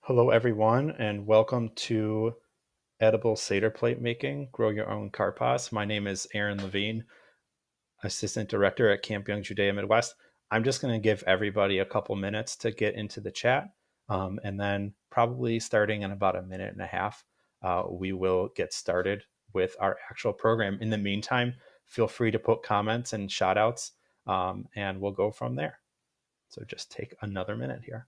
Hello, everyone, and welcome to Edible Seder Plate Making, Grow Your Own Karpas. My name is Aaron Levine, Assistant Director at Camp Young Judea Midwest. I'm just going to give everybody a couple minutes to get into the chat, and then probably starting in about a minute and a half, we will get started with our actual program. In the meantime, feel free to put comments and shout outs, and we'll go from there. So just take another minute here.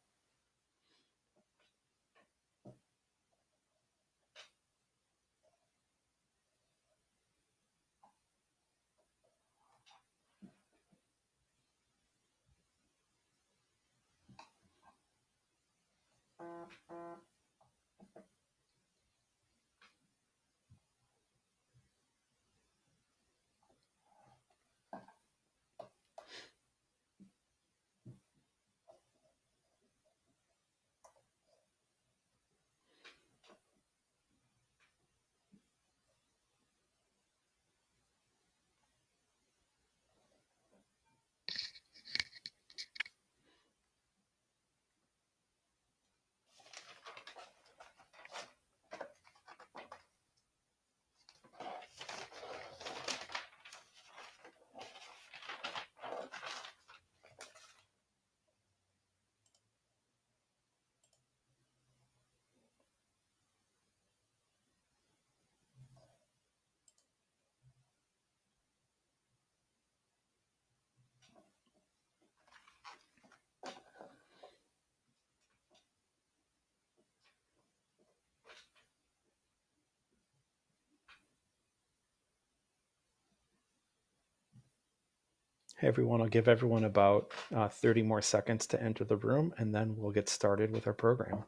Hey everyone, I'll give everyone about 30 more seconds to enter the room, and then we'll get started with our program.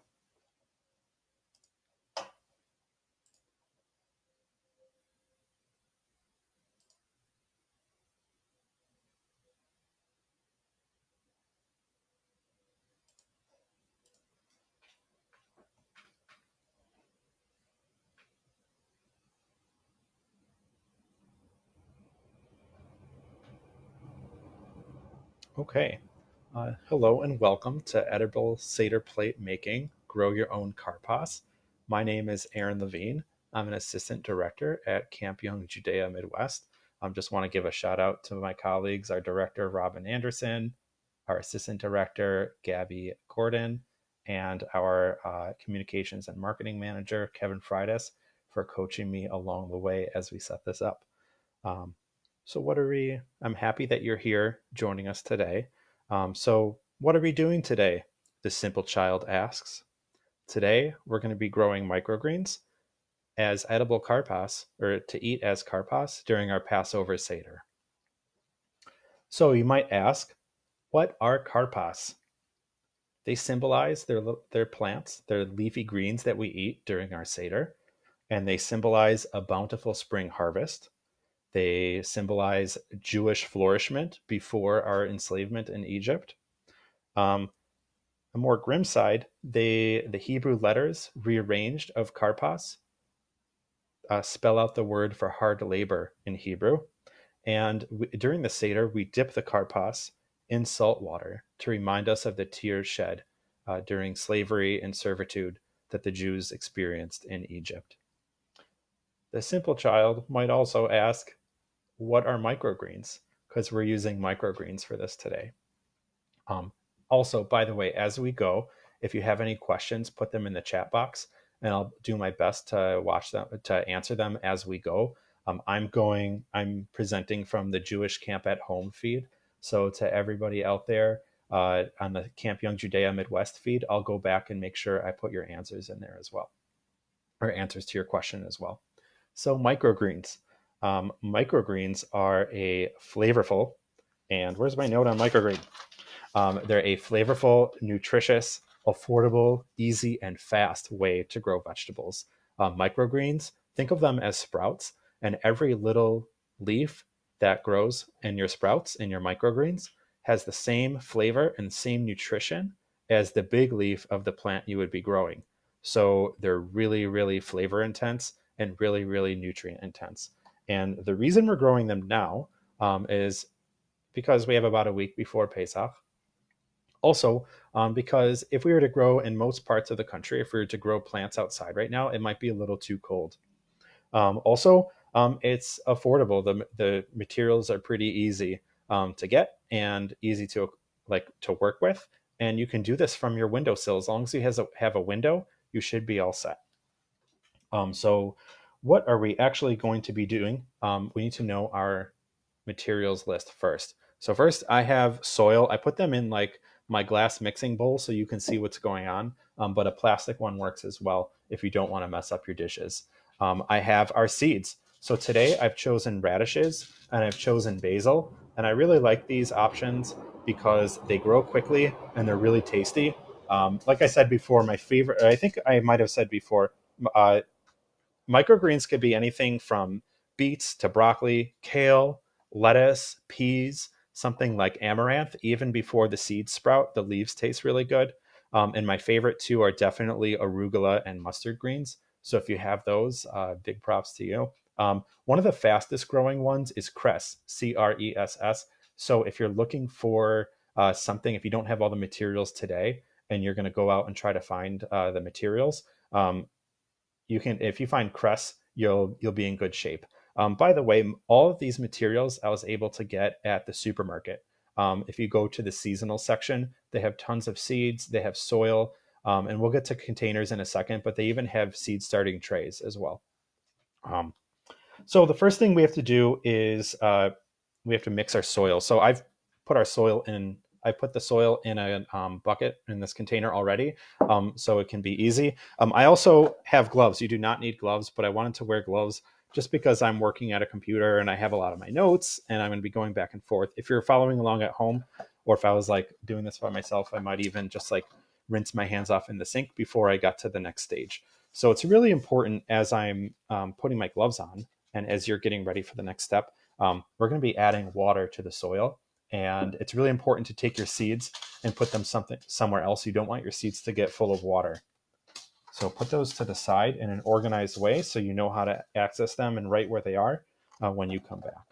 Okay, hello and welcome to Edible Seder Plate Making, Grow Your Own Karpas. My name is Aaron Levine. I'm an Assistant Director at Camp Young Judea Midwest. I just want to give a shout out to my colleagues, our Director, Robin Anderson, our Assistant Director, Gabby Gordon, and our Communications and Marketing Manager, Kevin Freitas, for coaching me along the way as we set this up. So I'm happy that you're here joining us today. So what are we doing today? The simple child asks. Today, we're going to be growing microgreens as edible karpas, or to eat as karpas during our Passover Seder. So you might ask, what are karpas? They symbolize their plants, their leafy greens that we eat during our Seder, and they symbolize a bountiful spring harvest. They symbolize Jewish flourishment before our enslavement in Egypt. A more grim side, the Hebrew letters rearranged of karpas spell out the word for hard labor in Hebrew. And during the Seder, we dip the karpas in salt water to remind us of the tears shed during slavery and servitude that the Jews experienced in Egypt. The simple child might also ask, what are microgreens? Because we're using microgreens for this today. Also, by the way, as we go, if you have any questions, put them in the chat box, and I'll do my best to answer them as we go. I'm presenting from the Jewish Camp at Home feed. So to everybody out there on the Camp Young Judea Midwest feed, I'll go back and make sure I put your answers in there as well, or answers to your question as well. So microgreens. Microgreens are a flavorful, and where's my note on microgreen? They're a flavorful, nutritious, affordable, easy, and fast way to grow vegetables. Microgreens, think of them as sprouts, and every little leaf that grows in your sprouts, in your microgreens, has the same flavor and same nutrition as the big leaf of the plant you would be growing. So they're really, really flavor intense and really, really nutrient intense. And the reason we're growing them now is because we have about a week before Pesach. Also, because if we were to grow in most parts of the country, if we were to grow plants outside right now, it might be a little too cold. Also, it's affordable. The materials are pretty easy to get and easy to work with. And you can do this from your windowsill. As long as you have a window, you should be all set. So what are we actually going to be doing? We need to know our materials list first. So first I have soil. I put them in like my glass mixing bowl so you can see what's going on. But a plastic one works as well if you don't want to mess up your dishes. I have our seeds. So today I've chosen radishes and I've chosen basil. And I really like these options because they grow quickly and they're really tasty. Like I said before, my favorite, I think I might have said before, uh, microgreens could be anything from beets to broccoli, kale, lettuce, peas, something like amaranth. Even before the seeds sprout, the leaves taste really good. And my favorite two are definitely arugula and mustard greens. So if you have those, big props to you. One of the fastest growing ones is cress, Cress. So if you're looking for something, if you don't have all the materials today and you're going to go out and try to find the materials, you can, if you find cress, you'll be in good shape. By the way, all of these materials I was able to get at the supermarket. If you go to the seasonal section, they have tons of seeds, they have soil, and we'll get to containers in a second, but they even have seed starting trays as well. So the first thing we have to do is we have to mix our soil. So I've put our soil in. I put the soil in a bucket in this container already, so it can be easy. I also have gloves. You do not need gloves, but I wanted to wear gloves just because I'm working at a computer and I have a lot of my notes and I'm going to be going back and forth. If you're following along at home, or if I was like doing this by myself, I might even just like rinse my hands off in the sink before I got to the next stage. So it's really important as I'm putting my gloves on and as you're getting ready for the next step, we're going to be adding water to the soil. And it's really important to take your seeds and put them somewhere else. You don't want your seeds to get full of water. So put those to the side in an organized way so you know how to access them and right where they are when you come back.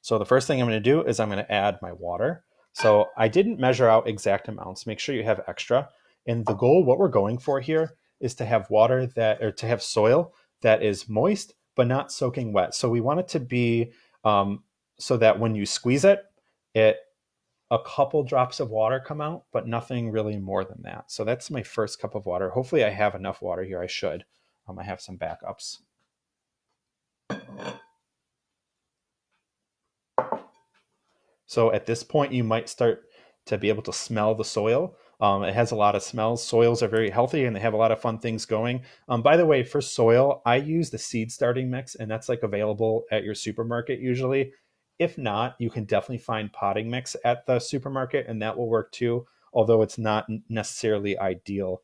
So the first thing I'm going to do is I'm going to add my water. So I didn't measure out exact amounts. Make sure you have extra. And the goal, what we're going for here, is to have to have soil that is moist but not soaking wet. So we want it to be so that when you squeeze it, a couple drops of water come out, but nothing really more than that. So that's my first cup of water. Hopefully I have enough water here. I should. I have some backups. So at this point, you might start to be able to smell the soil. It has a lot of smells. Soils are very healthy and they have a lot of fun things going. By the way, for soil, I use the seed starting mix, and that's like available at your supermarket usually. If not, you can definitely find potting mix at the supermarket, and that will work too. Although it's not necessarily ideal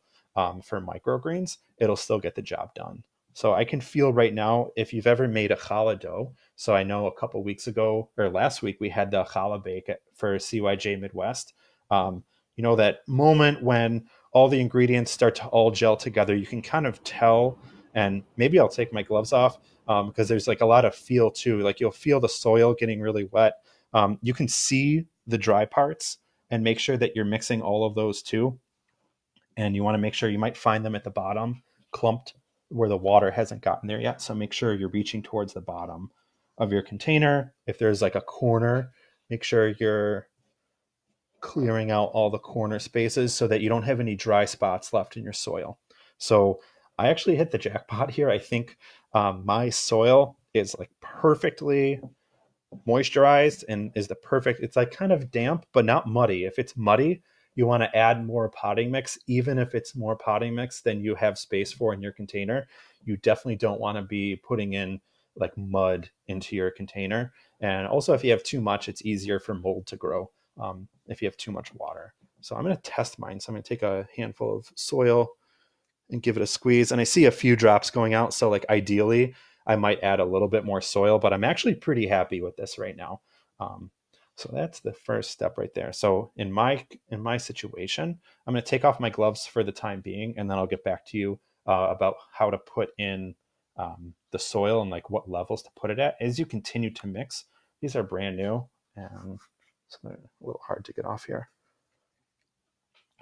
for microgreens, it'll still get the job done. So I can feel right now, if you've ever made a challah dough. So I know a couple weeks ago or last week we had the challah bake for CYJ Midwest. You know, that moment when all the ingredients start to all gel together, you can kind of tell. And maybe I'll take my gloves off because there's like a lot of feel too. Like you'll feel the soil getting really wet. You can see the dry parts and make sure that you're mixing all of those too. And you want to make sure, you might find them at the bottom clumped where the water hasn't gotten there yet. So make sure you're reaching towards the bottom of your container. If there's like a corner, make sure you're clearing out all the corner spaces so that you don't have any dry spots left in your soil. So I actually hit the jackpot here. I think my soil is like perfectly moisturized and is the perfect, it's like kind of damp, but not muddy. If it's muddy, you want to add more potting mix. Even if it's more potting mix than you have space for in your container, you definitely don't want to be putting in like mud into your container. And also if you have too much, it's easier for mold to grow if you have too much water. So I'm going to test mine. So I'm going to take a handful of soil and give it a squeeze. And I see a few drops going out. So like ideally I might add a little bit more soil, but I'm actually pretty happy with this right now. So that's the first step right there. So in my situation, I'm going to take off my gloves for the time being, and then I'll get back to you about how to put in the soil and like what levels to put it at. As you continue to mix, these are brand new and it's a little hard to get off here.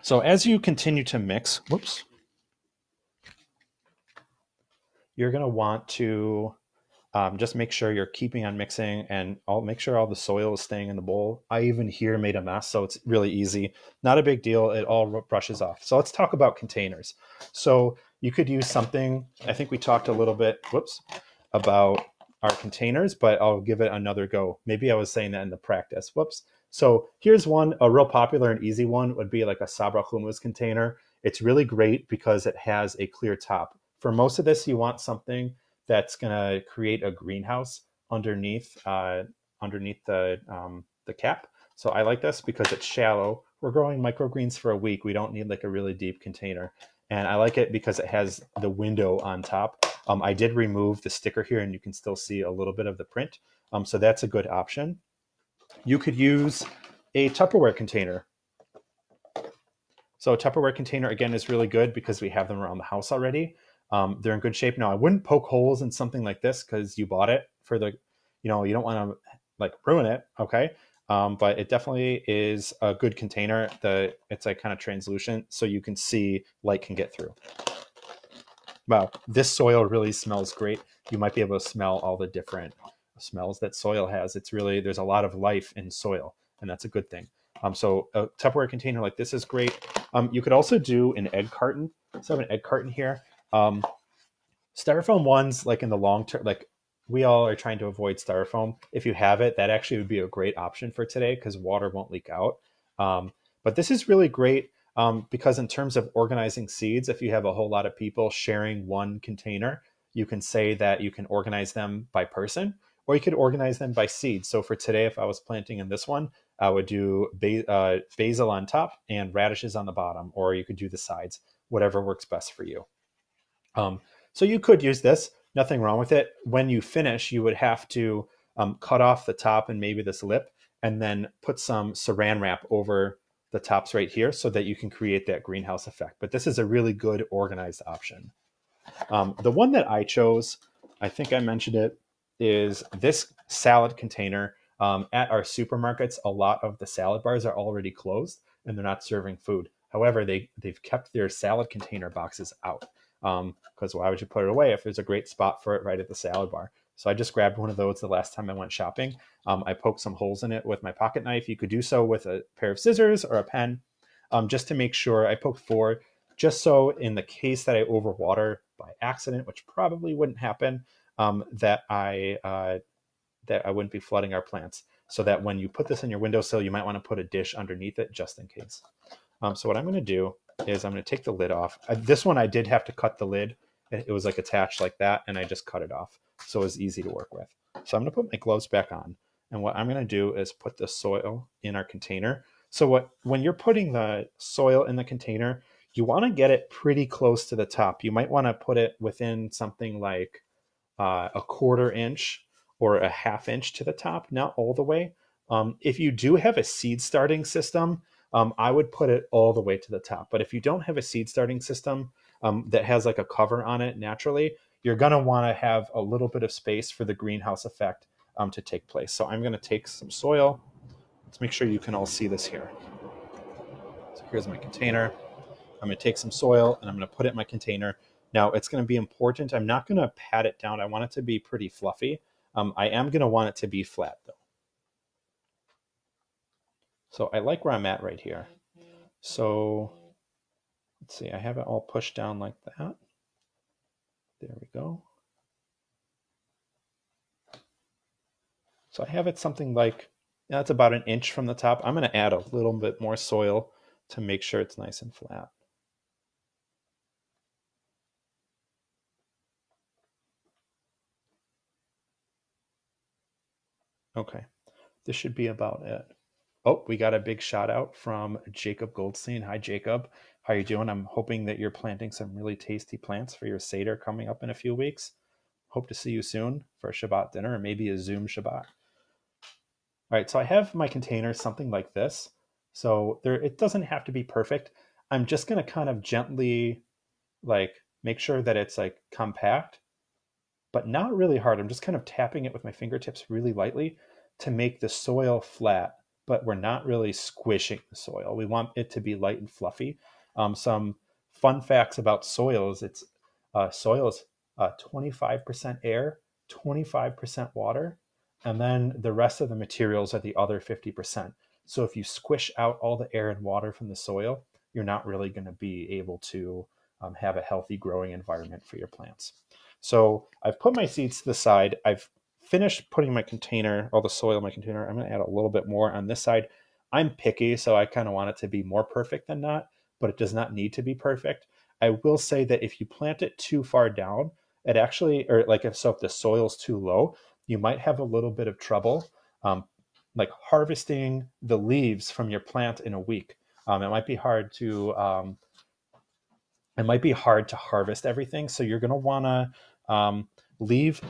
So as you continue to mix, you're going to want to just make sure you're keeping on mixing, and I'll make sure all the soil is staying in the bowl. I even here made a mess, so it's really easy. Not a big deal. It all brushes off. So let's talk about containers. So you could use something, I think we talked a little bit, about our containers, but I'll give it another go. Maybe I was saying that in the practice. So here's one, a real popular and easy one would be like a sabra hummus container. It's really great because it has a clear top. For most of this, you want something that's going to create a greenhouse underneath the cap. So I like this because it's shallow. We're growing microgreens for a week. We don't need like a really deep container. And I like it because it has the window on top. I did remove the sticker here, and you can still see a little bit of the print. So that's a good option. You could use a Tupperware container. So a Tupperware container, again, is really good because we have them around the house already. They're in good shape. Now, I wouldn't poke holes in something like this because you bought it for the, you don't want to like ruin it, okay? But it definitely is a good container. It's like kind of translucent, so you can see light can get through. Wow, this soil really smells great. You might be able to smell all the different smells that soil has. There's a lot of life in soil, and that's a good thing. So a Tupperware container like this is great. You could also do an egg carton. So I have an egg carton here. Styrofoam ones, like in the long term, like we all are trying to avoid styrofoam. If you have it, that actually would be a great option for today because water won't leak out. But this is really great because in terms of organizing seeds, if you have a whole lot of people sharing one container, you can say that you can organize them by person, or you could organize them by seed. So for today, if I was planting in this one, I would do basil on top and radishes on the bottom, or you could do the sides, whatever works best for you. So you could use this, nothing wrong with it. When you finish, you would have to cut off the top and maybe this lip, and then put some saran wrap over the tops right here so that you can create that greenhouse effect. But this is a really good organized option. The one that I chose, I think I mentioned it, is this salad container. At our supermarkets, a lot of the salad bars are already closed and they're not serving food. However, they've kept their salad container boxes out. Because why would you put it away if there's a great spot for it right at the salad bar? So I just grabbed one of those the last time I went shopping. I poked some holes in it with my pocket knife. You could do so with a pair of scissors or a pen, just to make sure. I poked 4, just so in the case that I overwater by accident, which probably wouldn't happen, that I wouldn't be flooding our plants. So that when you put this in your windowsill, you might want to put a dish underneath it just in case. So what I'm going to do is I'm going to take the lid off. This one I did have to cut the lid. It was like attached like that, and I just cut it off. So it was easy to work with. So I'm going to put my gloves back on. And what I'm going to do is put the soil in our container. So when you're putting the soil in the container, you want to get it pretty close to the top. You might want to put it within something like a 1/4 inch or a 1/2 inch to the top, not all the way. If you do have a seed starting system, I would put it all the way to the top. But if you don't have a seed starting system that has like a cover on it naturally, you're going to want to have a little bit of space for the greenhouse effect to take place. So I'm going to take some soil. Let's make sure you can all see this here. So here's my container. I'm going to take some soil and I'm going to put it in my container. Now it's going to be important. I'm not going to pat it down. I want it to be pretty fluffy. I am going to want it to be flat though. So I like where I'm at right here. So let's see, I have it all pushed down like that. There we go. So I have it something like, that's about 1 inch from the top. I'm going to add a little bit more soil to make sure it's nice and flat. Okay, this should be about it. Oh, we got a big shout out from Jacob Goldstein. Hi, Jacob. How you doing? I'm hoping that you're planting some really tasty plants for your Seder coming up in a few weeks. Hope to see you soon for a Shabbat dinner or maybe a Zoom Shabbat. All right, so I have my container, something like this. So it doesn't have to be perfect. I'm just going to kind of gently like make sure that it's like compact, but not really hard. I'm just kind of tapping it with my fingertips really lightly to make the soil flat but we're not really squishing the soil. We want it to be light and fluffy. Some fun facts about soil is soil is 25% air, 25% water, and then the rest of the materials are the other 50%. So if you squish out all the air and water from the soil, you're not really going to be able to have a healthy growing environment for your plants. So I've put my seeds to the side. I've finished putting my container, all the soil in my container. I'm going to add a little bit more on this side. I'm picky, so I kind of want it to be more perfect than not, but it does not need to be perfect. I will say that if you plant it too far down, it actually, or like if the soil's too low, you might have a little bit of trouble, like harvesting the leaves from your plant in a week. It might be hard to harvest everything. So you're going to want to leave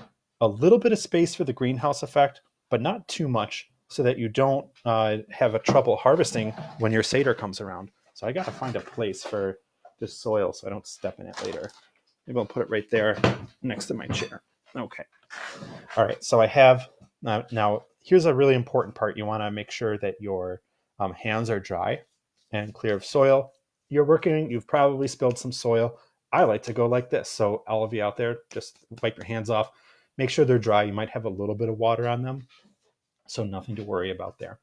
a little bit of space for the greenhouse effect, but not too much, so that you don't have a trouble harvesting when your Seder comes around. So I got to find a place for this soil so I don't step in it later. Maybe I'll put it right there next to my chair. Okay. All right. So I have now here's a really important part. You want to make sure that your hands are dry and clear of soil. You've probably spilled some soil. I like to go like this. So all of you out there, just wipe your hands off. Make sure they're dry. You might have a little bit of water on them, so nothing to worry about there.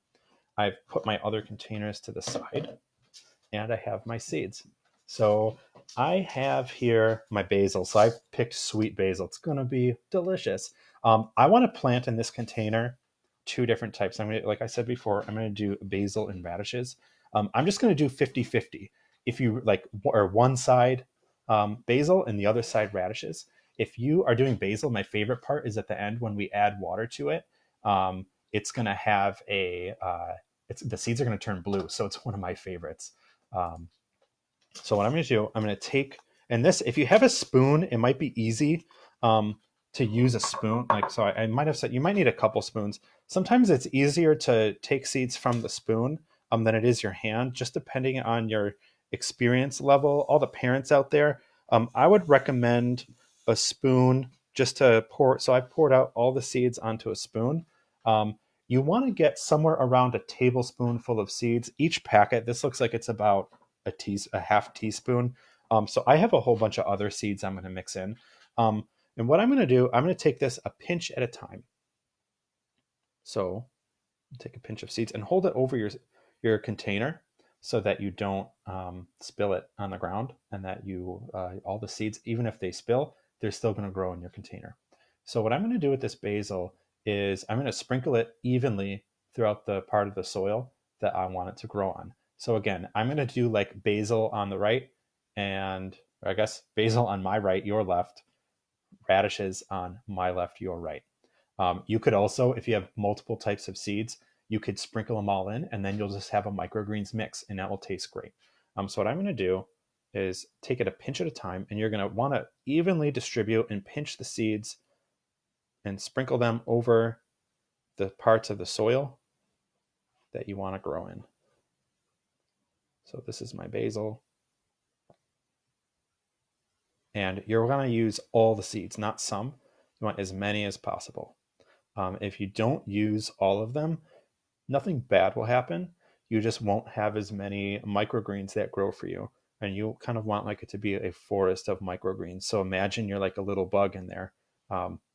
I've put my other containers to the side, and I have my seeds. So I have here my basil. So I picked sweet basil. It's going to be delicious. I want to plant in this container 2 different types. Like I said before, I'm going to do basil and radishes. I'm just going to do 50-50. If you like, or one side basil and the other side radishes. If you are doing basil, my favorite part is at the end when we add water to it. It's going to have the seeds are going to turn blue. So it's one of my favorites. So what I'm going to do, I'm going to take, and this, if you have a spoon, it might be easy to use a spoon. So I might have said, you might need a couple spoons. Sometimes it's easier to take seeds from the spoon than it is your hand, just depending on your experience level. All the parents out there, I would recommend a spoon just to pour. So I poured out all the seeds onto a spoon. You want to get somewhere around a tablespoonful of seeds. Each packet, this looks like it's about a half teaspoon. So I have a whole bunch of other seeds I'm going to mix in. And what I'm going to do, I'm going to take this a pinch at a time. So take a pinch of seeds and hold it over your container so that you don't spill it on the ground, and that all the seeds, even if they spill, they're still going to grow in your container. So what I'm going to do with this basil is I'm going to sprinkle it evenly throughout the part of the soil that I want it to grow on. So again, I'm going to do like basil on the right, and I guess basil on my right, your left, radishes on my left, your right. You could also, if you have multiple types of seeds, you could sprinkle them all in, and then you'll just have a microgreens mix, and that will taste great. So what I'm going to do is take it a pinch at a time, and you're going to want to evenly distribute and pinch the seeds and sprinkle them over the parts of the soil that you want to grow in. So this is my basil. And you're going to use all the seeds, not some. You want as many as possible. If you don't use all of them, nothing bad will happen. You just won't have as many microgreens that grow for you. And you kind of want like it to be a forest of microgreens. So imagine you're like a little bug in there,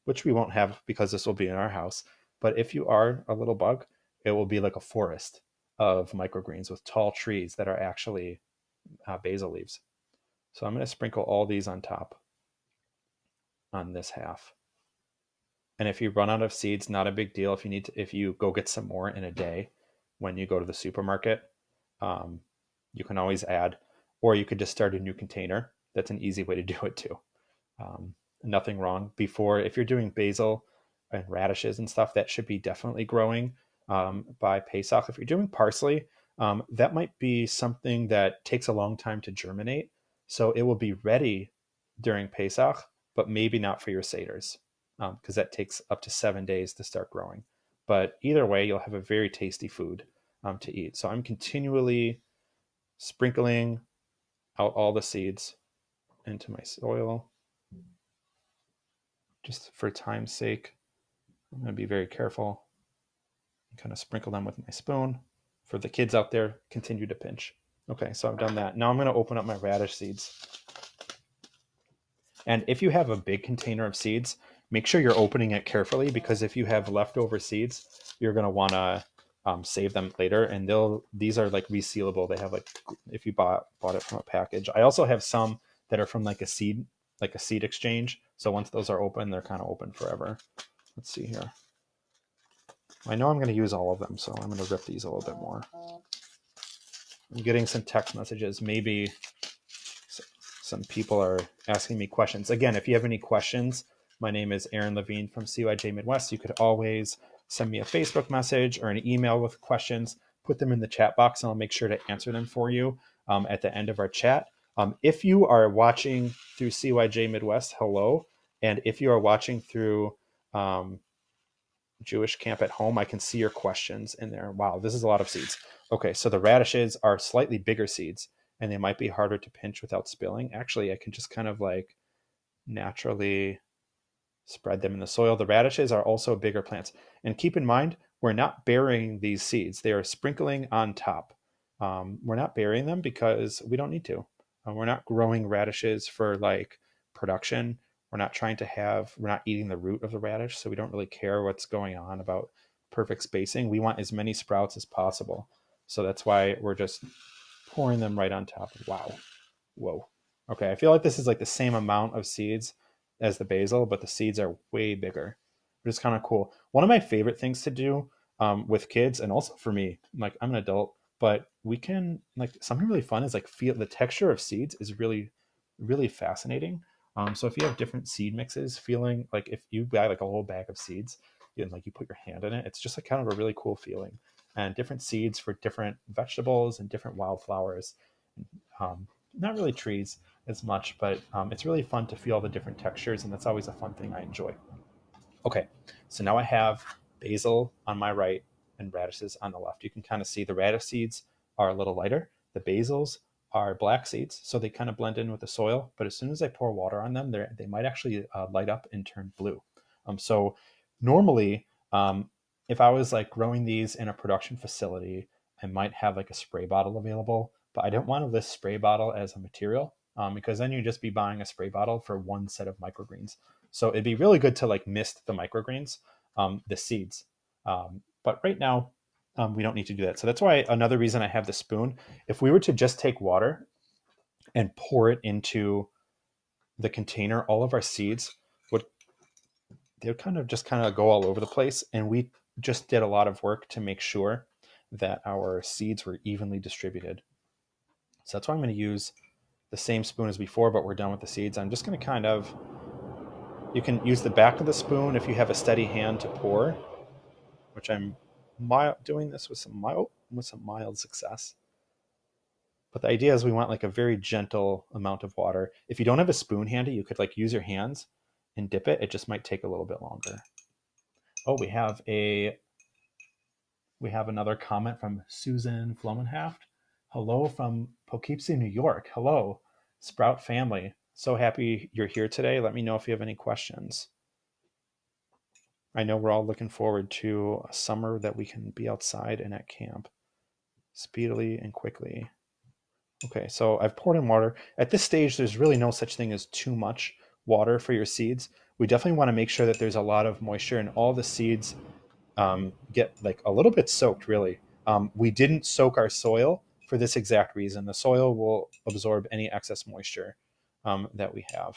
which we won't have because this will be in our house. But if you are a little bug, it will be like a forest of microgreens with tall trees that are actually basil leaves. So I'm going to sprinkle all these on top on this half. And if you run out of seeds, not a big deal. If you go get some more in a day when you go to the supermarket, you can always add, or you could just start a new container. That's an easy way to do it too. Nothing wrong. If you're doing basil and radishes and stuff, that should be definitely growing by Pesach. If you're doing parsley, that might be something that takes a long time to germinate. So it will be ready during Pesach, but maybe not for your Seders, because that takes up to 7 days to start growing. But either way, you'll have a very tasty food to eat. So I'm continually sprinkling out all the seeds into my soil. Just for time's sake, I'm going to be very careful and kind of sprinkle them with my spoon. For the kids out there, continue to pinch. Okay, so I've done that. Now I'm going to open up my radish seeds. And if you have a big container of seeds, make sure you're opening it carefully, because if you have leftover seeds, you're going to want to save them later. And these are like resealable. They have like, if you bought it from a package. I also have some that are from like a seed exchange. So once those are open, they're kind of open forever. Let's see here. I know I'm going to use all of them, so I'm going to rip these a little bit more. I'm getting some text messages. Maybe some people are asking me questions. Again, if you have any questions, my name is Aaron Levine from CYJ Midwest. You could always send me a Facebook message or an email with questions. Put them in the chat box, and I'll make sure to answer them for you at the end of our chat. If you are watching through CYJ Midwest, hello. And if you are watching through Jewish Camp at Home, I can see your questions in there. Wow, this is a lot of seeds. Okay, so the radishes are slightly bigger seeds, and they might be harder to pinch without spilling. Actually, I can just kind of like naturally spread them in the soil. The radishes are also bigger plants. And keep in mind, we're not burying these seeds. They are sprinkling on top. We're not burying them because we don't need to. We're not growing radishes for like production. We're not eating the root of the radish, so we don't really care what's going on about perfect spacing. We want as many sprouts as possible. So that's why we're just pouring them right on top. Wow. Whoa. Okay, I feel like this is like the same amount of seeds as the basil, but the seeds are way bigger, which is kind of cool. One of my favorite things to do with kids, and also for me, like I'm an adult, but we can like something really fun is like feel the texture of seeds is really, really fascinating. So if you have different seed mixes, feeling like if you buy like a whole bag of seeds and like you put your hand in it, it's just like kind of a really cool feeling. And different seeds for different vegetables and different wildflowers, not really trees as much, but it's really fun to feel the different textures, and that's always a fun thing I enjoy. Okay, so now I have basil on my right and radishes on the left. You can kind of see the radish seeds are a little lighter. The basils are black seeds, so they kind of blend in with the soil, but as soon as I pour water on them, they might actually light up and turn blue. So normally, if I was like growing these in a production facility, I might have like a spray bottle available, but I don't want to list spray bottle as a material because then you'd just be buying a spray bottle for one set of microgreens. So it'd be really good to like mist the microgreens, the seeds. But right now, we don't need to do that. So that's why another reason I have the spoon. If we were to just take water and pour it into the container, all of our seeds would kind of go all over the place. And we just did a lot of work to make sure that our seeds were evenly distributed. So that's why I'm going to use the same spoon as before, but we're done with the seeds. I'm just going to you can use the back of the spoon if you have a steady hand to pour, which I'm doing this with some mild success. But the idea is we want like a very gentle amount of water. If you don't have a spoon handy, you could like use your hands and dip it. It just might take a little bit longer. Oh, we have another comment from Susan Flomenhaft. Hello from Poughkeepsie, New York. Hello, Sprout family. So happy you're here today. Let me know if you have any questions. I know we're all looking forward to a summer that we can be outside and at camp speedily and quickly. Okay, so I've poured in water. At this stage, there's really no such thing as too much water for your seeds. We definitely want to make sure that there's a lot of moisture and all the seeds get like a little bit soaked, really. We didn't soak our soil for this exact reason. The soil will absorb any excess moisture that we have.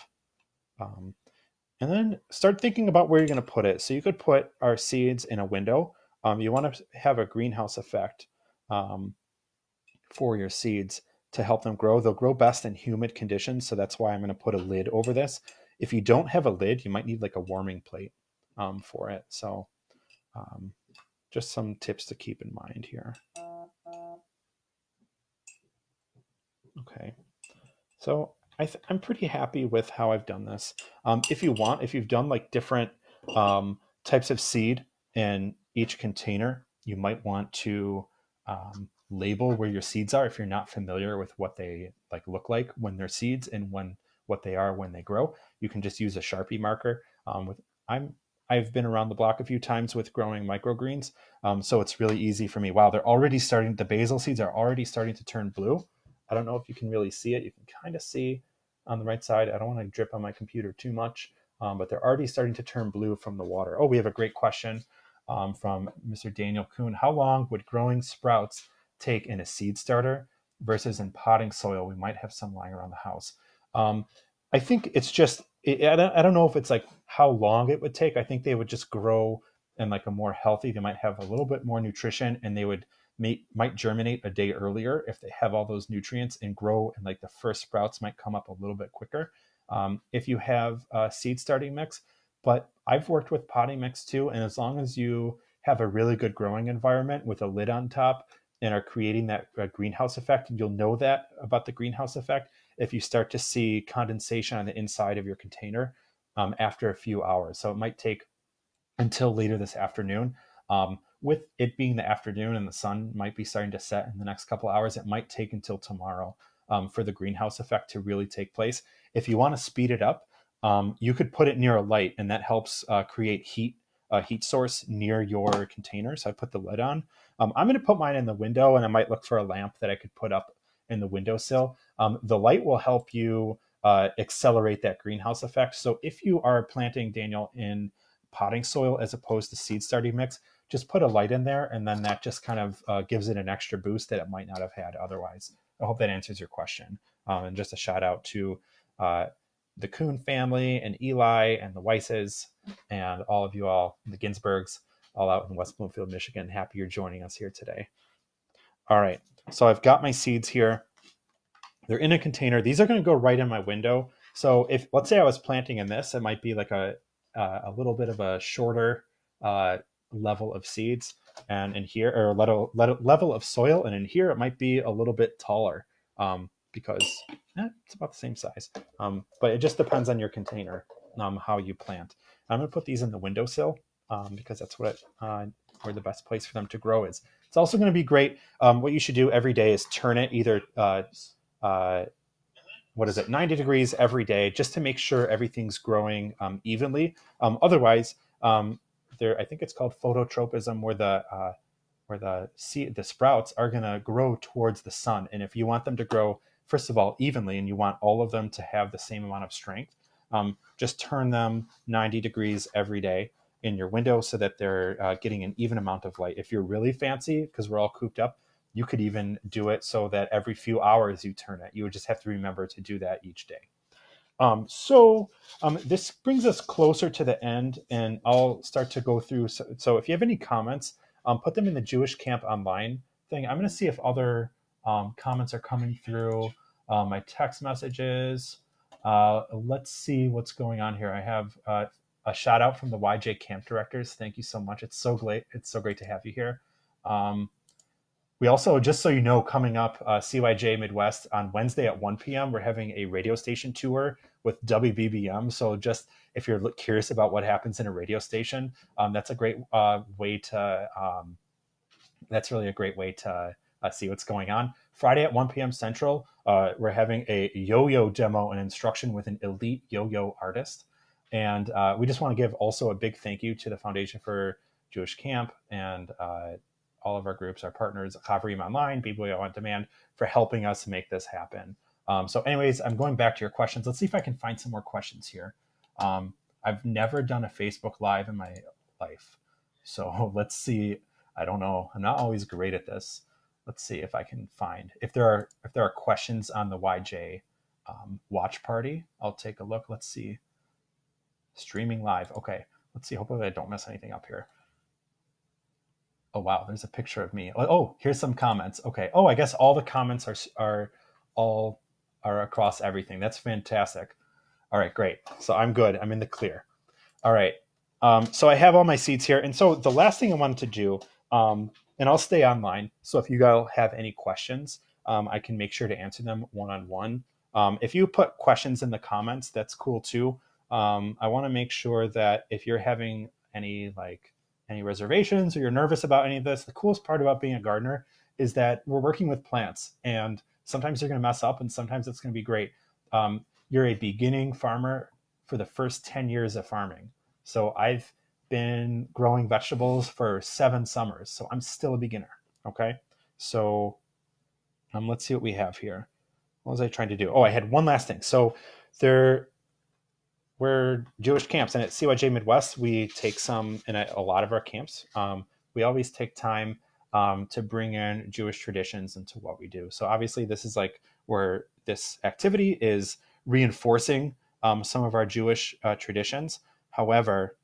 And then start thinking about where you're going to put it. So you could put our seeds in a window. You want to have a greenhouse effect for your seeds to help them grow. They'll grow best in humid conditions, so that's why I'm going to put a lid over this. If you don't have a lid, you might need like a warming plate for it. So just some tips to keep in mind here. Okay, so I'm pretty happy with how I've done this. If you've done like different types of seed in each container, you might want to label where your seeds are if you're not familiar with what they like look like when they're seeds and what they are when they grow. You can just use a Sharpie marker. I've been around the block a few times with growing microgreens, so it's really easy for me. Wow, they're already starting, the basil seeds are already starting to turn blue. I don't know if you can really see it. You can kind of see on the right side. I don't want to drip on my computer too much, but they're already starting to turn blue from the water. Oh, we have a great question from Mr. Daniel Kuhn. How long would growing sprouts take in a seed starter versus in potting soil? We might have some lying around the house. I think it's just, I don't know if it's like how long it would take. I think they would just grow in like a more healthy, they might have a little bit more nutrition, and they would might germinate a day earlier if they have all those nutrients, and grow, and like the first sprouts might come up a little bit quicker if you have a seed starting mix. But I've worked with potting mix too, and as long as you have a really good growing environment with a lid on top and are creating that greenhouse effect, you'll know that about the greenhouse effect if you start to see condensation on the inside of your container after a few hours. So it might take until later this afternoon. With it being the afternoon and the sun might be starting to set in the next couple hours, it might take until tomorrow for the greenhouse effect to really take place. If you want to speed it up, you could put it near a light, and that helps create heat, a heat source near your container. So I put the lid on. I'm going to put mine in the window, and I might look for a lamp that I could put up in the windowsill. The light will help you accelerate that greenhouse effect. So if you are planting, Daniel, in potting soil as opposed to seed starting mix, just put a light in there, and then that just kind of gives it an extra boost that it might not have had otherwise. I hope that answers your question. And just a shout out to the Kuhn family and Eli and the Weisses and all of you all, the Ginsbergs, all out in West Bloomfield, Michigan. Happy you're joining us here today. All right, so I've got my seeds here. They're in a container. These are going to go right in my window. So if, let's say I was planting in this, it might be like a little bit of a shorter level of seeds, and in here, or level of soil, and in here it might be a little bit taller because it's about the same size. But it just depends on your container, how you plant. I'm going to put these in the windowsill because that's where the best place for them to grow is. It's also going to be great. What you should do every day is turn it either 90 degrees every day, just to make sure everything's growing evenly. Otherwise, I think it's called phototropism, where the sprouts are going to grow towards the sun. And if you want them to grow, first of all, evenly, and you want all of them to have the same amount of strength, just turn them 90 degrees every day in your window so that they're getting an even amount of light. If you're really fancy, because we're all cooped up, you could even do it so that every few hours you turn it. You would just have to remember to do that each day. This brings us closer to the end, and I'll start to go through. So if you have any comments, put them in the Jewish Camp Online thing. I'm going to see if other comments are coming through my text messages. Let's see what's going on here. I have a shout out from the YJ Camp Directors. Thank you so much. It's so great. It's so great to have you here. We also, just so you know, coming up, CYJ Midwest on Wednesday at 1 p.m., we're having a radio station tour with WBBM. So just if you're curious about what happens in a radio station, that's a great way to, that's really a great way to see what's going on. Friday at 1 p.m. Central, we're having a yo-yo demo and instruction with an elite yo-yo artist. And we just want to give also a big thank you to the Foundation for Jewish Camp and all of our groups, our partners, Chavrim Online, BBYO On Demand, for helping us make this happen. So anyways, I'm going back to your questions. Let's see if I can find some more questions here. I've never done a Facebook Live in my life. So let's see. I don't know. I'm not always great at this. Let's see if I can find, if there are questions on the YJ watch party. I'll take a look. Let's see. Streaming live. Okay. Let's see. Hopefully I don't mess anything up here. Oh, wow. There's a picture of me. Oh, here's some comments. Okay. Oh, I guess all the comments are across everything. That's fantastic. All right, great. So I'm good. I'm in the clear. All right. So I have all my seeds here. And so the last thing I wanted to do, and I'll stay online. So if you guys have any questions, I can make sure to answer them one-on-one. If you put questions in the comments, that's cool too. I want to make sure that if you're having any reservations or you're nervous about any of this, the coolest part about being a gardener is that we're working with plants, and sometimes you're going to mess up and sometimes it's going to be great. You're a beginning farmer for the first 10 years of farming. So I've been growing vegetables for 7 summers, so I'm still a beginner. Okay, so let's see what we have here. What was I trying to do? Oh, I had one last thing. So there we're Jewish camps, and at CYJ Midwest, we take some, and at a lot of our camps, we always take time to bring in Jewish traditions into what we do. So obviously, this is like where this activity is reinforcing some of our Jewish traditions. However,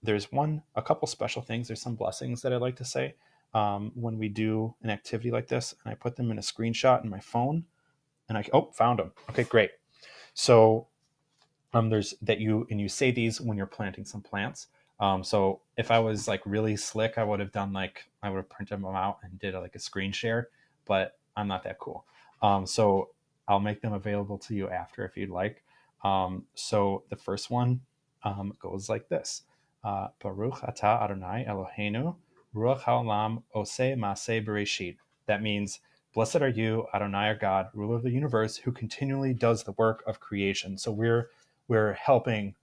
there's a couple special things. There's some blessings that I'd like to say when we do an activity like this, and I put them in a screenshot in my phone, and found them. Okay, great. So there's that you say these when you're planting some plants. So if I was like really slick, I would have printed them out and did like a screen share, but I'm not that cool. So I'll make them available to you after if you'd like. So the first one goes like this. Baruch atah Adonai Eloheinu, Ruach haolam oseh maaseh bereshit. That means, blessed are you, Adonai our God, ruler of the universe, who continually does the work of creation. So we're helping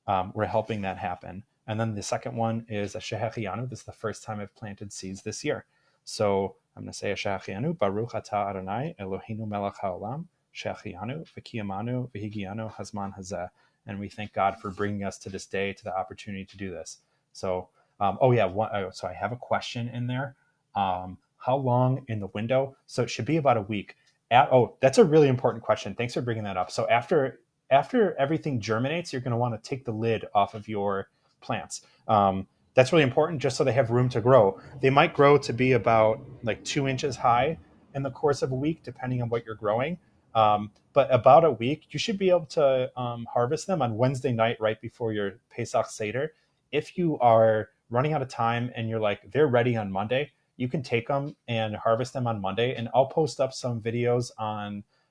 that happen. And then the second one is a Shehechianu. This is the first time I've planted seeds this year. So I'm going to say a Shehechianu, Baruch atah Adonai Eloheinu melech haolam, Shehechianu v'kiyamanu v'higianu hazman hazeh. And we thank God for bringing us to this day, to the opportunity to do this. So, so I have a question in there. How long in the window? So it should be about a week. That's a really important question. Thanks for bringing that up. So after everything germinates, you're going to want to take the lid off of your plants. That's really important, just so they have room to grow. They might grow to be about like 2 inches high in the course of a week, depending on what you're growing. But about a week, you should be able to harvest them on Wednesday night, right before your Pesach Seder. If you are running out of time and you're like, they're ready on Monday, you can take them and harvest them on Monday. And I'll post up some videos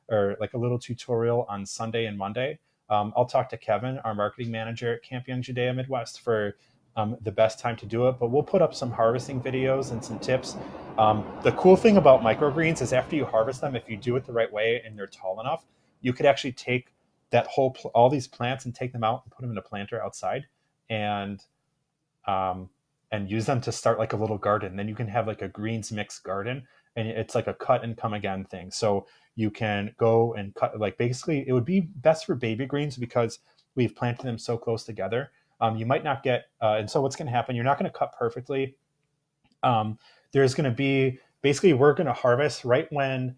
or like a little tutorial on Sunday and Monday. I'll talk to Kevin, our marketing manager at Camp Young Judea Midwest, for the best time to do it. But we'll put up some harvesting videos and some tips. The cool thing about microgreens is after you harvest them, if you do it the right way and they're tall enough, you could actually take that all these plants and take them out and put them in a planter outside and use them to start like a little garden. Then you can have like a greens mix garden, and it's like a cut and come again thing. So you can go and cut, like basically it would be best for baby greens because we've planted them so close together. You might not get, and so what's going to happen, you're not going to cut perfectly. There's going to be, basically we're going to harvest right when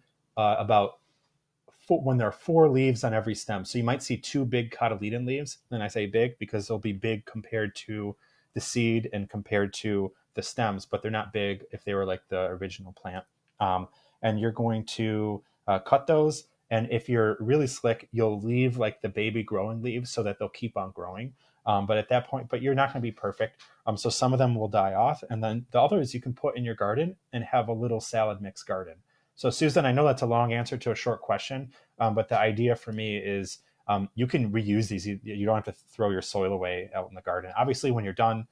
when there are 4 leaves on every stem. So you might see 2 big cotyledon leaves. And I say big because they'll be big compared to the seed and compared to the stems, but they're not big if they were like the original plant. And you're going to cut those. And if you're really slick, you'll leave like the baby growing leaves so that they'll keep on growing. But at that point, you're not going to be perfect. So some of them will die off. And then the others you can put in your garden and have a little salad mix garden. So Susan, I know that's a long answer to a short question, but the idea for me is you can reuse these. You don't have to throw your soil away out in the garden. Obviously, when you're done,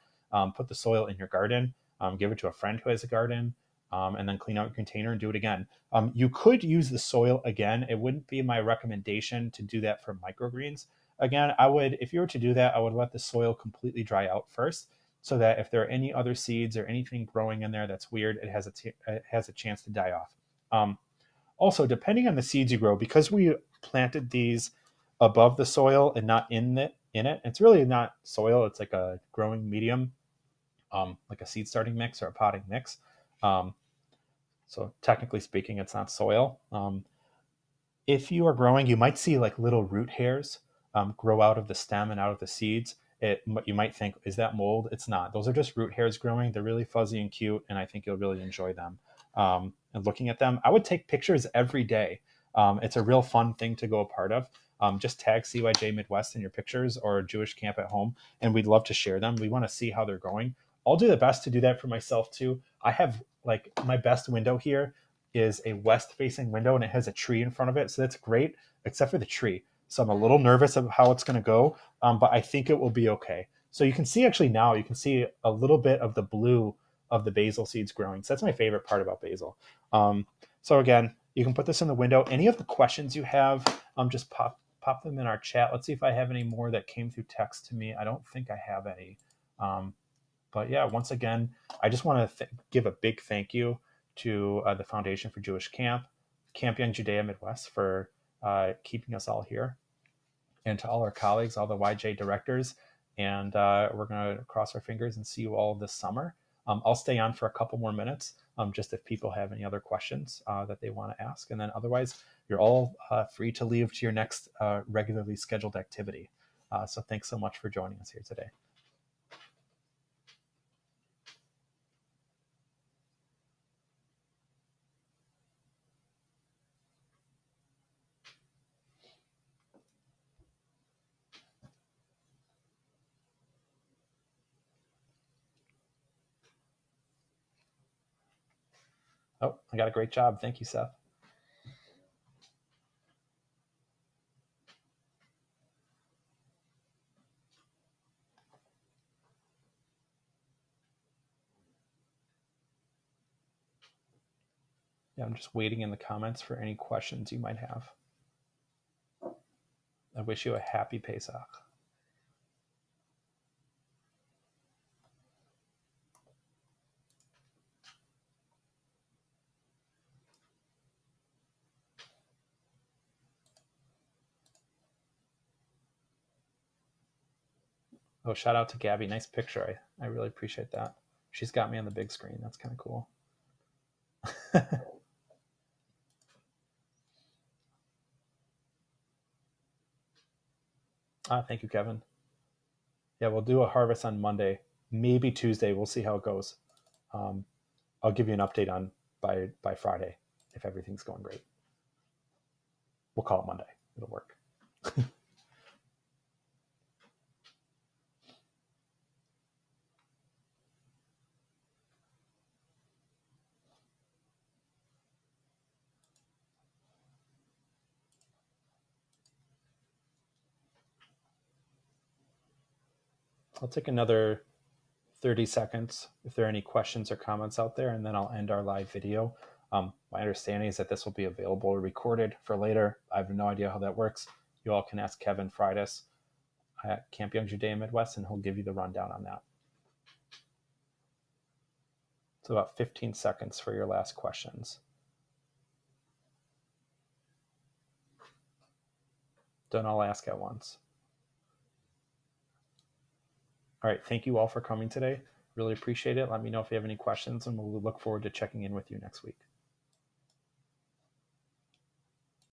put the soil in your garden, give it to a friend who has a garden, and then clean out your container and do it again. You could use the soil again. It wouldn't be my recommendation to do that for microgreens. Again, if you were to do that, I would let the soil completely dry out first, so that if there are any other seeds or anything growing in there that's weird, it has a chance to die off. Also, depending on the seeds you grow, because we planted these above the soil and not in it, it's really not soil. It's like a growing medium, like a seed starting mix or a potting mix. So technically speaking, it's not soil. If you are growing, you might see like little root hairs grow out of the stem and out of the seeds. You might think, is that mold? It's not. Those are just root hairs growing. They're really fuzzy and cute, and I think you'll really enjoy them. And looking at them, I would take pictures every day. It's a real fun thing to go a part of. Just tag CYJ Midwest in your pictures or Jewish Camp at Home, and we'd love to share them. We want to see how they're going. I'll do the best to do that for myself too. I have like my best window here is a west-facing window, and it has a tree in front of it. So that's great, except for the tree. So I'm a little nervous of how it's going to go, but I think it will be okay. So you can see actually now, you can see a little bit of the blue of the basil seeds growing. So that's my favorite part about basil. So again, you can put this in the window. Any of the questions you have, just pop them in our chat. Let's see if I have any more that came through text to me. I don't think I have any. But yeah, once again, I just want to give a big thank you to the Foundation for Jewish Camp Young Judea Midwest for keeping us all here, and to all our colleagues, all the YJ directors. And we're going to cross our fingers and see you all this summer. I'll stay on for a couple more minutes, just if people have any other questions that they want to ask. And then otherwise, you're all free to leave to your next regularly scheduled activity. So thanks so much for joining us here today. Oh, I got a great job. Thank you, Seth. Yeah, I'm just waiting in the comments for any questions you might have. I wish you a happy Pesach. Oh, shout out to Gabby. Nice picture. I really appreciate that. She's got me on the big screen. That's kind of cool. Thank you, Kevin. Yeah, we'll do a harvest on Monday, maybe Tuesday. We'll see how it goes. I'll give you an update on by Friday if everything's going great. We'll call it Monday. It'll work. I'll take another 30 seconds if there are any questions or comments out there, and then I'll end our live video. My understanding is that this will be available recorded for later. I have no idea how that works. You all can ask Kevin Fridas at Camp Young Judea Midwest, and he'll give you the rundown on that. So about 15 seconds for your last questions. Don't all ask at once. All right, thank you all for coming today. Really appreciate it. Let me know if you have any questions, and we'll look forward to checking in with you next week.